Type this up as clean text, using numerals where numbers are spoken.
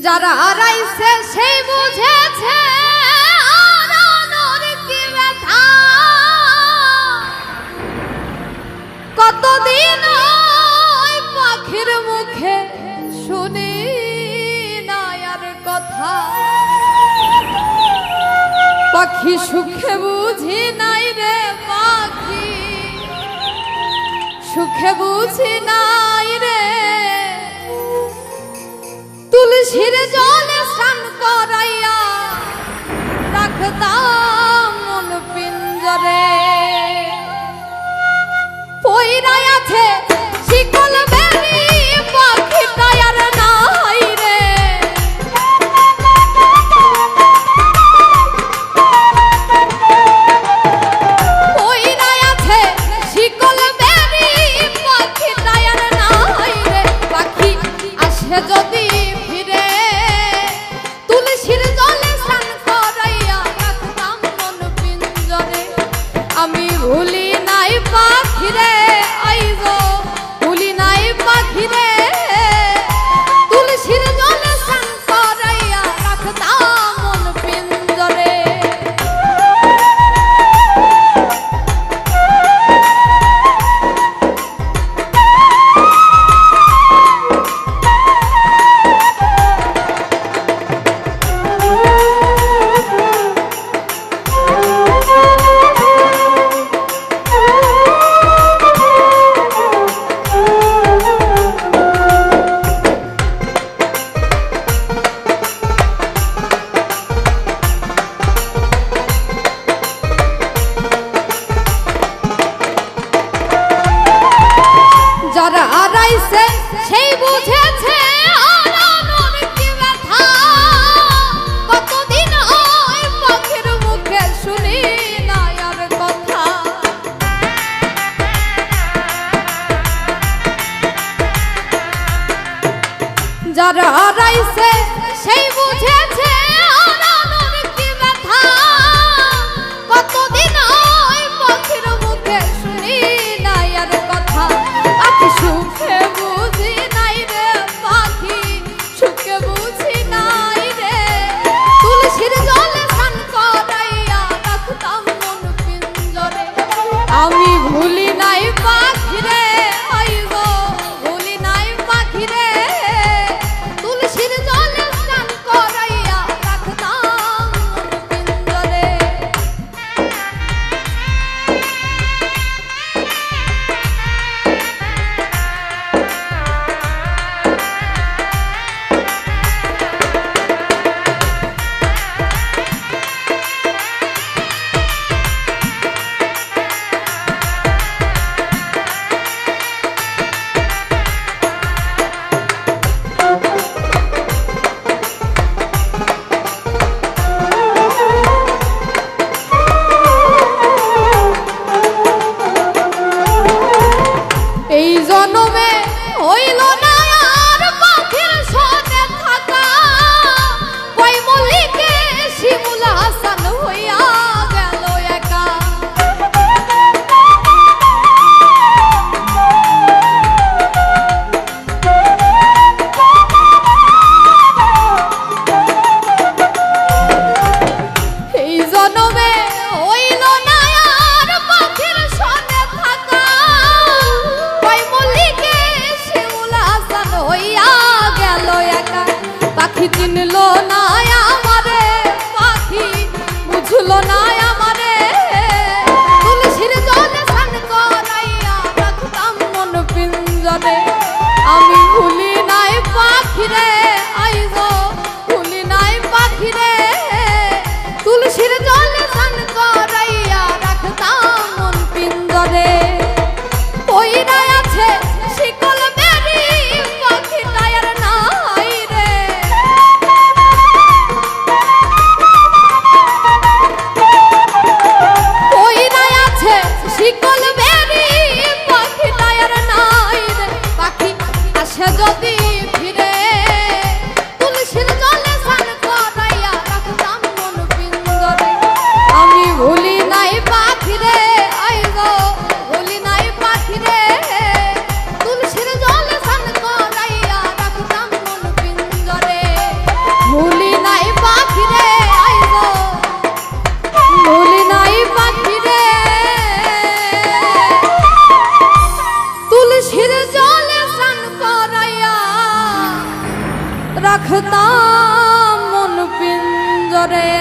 যারা আড়াইছে সেই বুঝেছে আরানোর কি ব্যথা। কতদিন ওই পাখির মুখে শুনি না আর কথা। পাখি সুখে বুঝি নাই রে পাখি সুখে বুঝি নাই রে। তুলসীর জলে স্নান করাইয়া রাখতাম মন পিঞ্জরে। পইরাই আছে শিকল বেরি পাখিটা আর নাই রে। পইরাই আছে শিকল বেরি পাখিটা আর নাই রে। পাখি আসে যদি আমি ভুলি নাই পাখিরে আইগো ভুলি নাই পাখিরে। তুলসীর জলে স্নান করাইয়া রাখতাম মন পিঞ্জরে। যারা আড়াইছে সেই বুঝেছে আরানোর কি ব্যথা। কতদিন ওই পাখির মুখে শুনি না আর কথা। যারা আড়াইছে সেই বুঝেছে আরানোর কি ব্যথা। কতদিন ওই পাখির মুখে শুনি না আর কথা। পাখি সুখে বুঝি নাই রে পাখি সুখে বুঝি নাই রে। তুলসীর জলে স্নান করাইয়া রাখতাম মন পিঞ্জরে। আমি ভুলি নাই পাখিরে আইগো ভুলি নাই পাখিরে। তুলসীর জলে স্নান করাইয়া রাখতাম মন পিঞ্জরে। এই জন্মে হইল না আর পাখির সনে থাকা। কই মল্লিকে শিমুল হাসান হইয়া গেল একা। এই জন্মে হইল না আর পাখির সনে থাকা। হইয়া গেল একা। পাখি চিনলো না আমারে পাখি বুঝলো না আমারে। তুলসীর জলে স্নান করাইয়া রাখতাম মন পিঞ্জরে। আমি ভুলি নাই পাখিরে আইগো ভুলি নাই পাখিরে। তুলসীর জলে স্নান করাইয়া রাখতাম মন পিঞ্জরে। পইরাই আছে শিকল বেরি পাখিটা আর নাই রে। পইরাই আছে শিকল বেরি পাখিটা আর নাই রে। পাখি আসে যদি ফিরে তুলসীর জলে স্নান করাইয়া রাখতাম মন পিঞ্জরে। আমি ভুলি নাই পাখিরে আইগো ভুলি নাই পাখিরে। তুলসীর জলে স্নান করাইয়া রাখতাম মন পিঞ্জরে। রাখতাম মন পিঞ্জরে।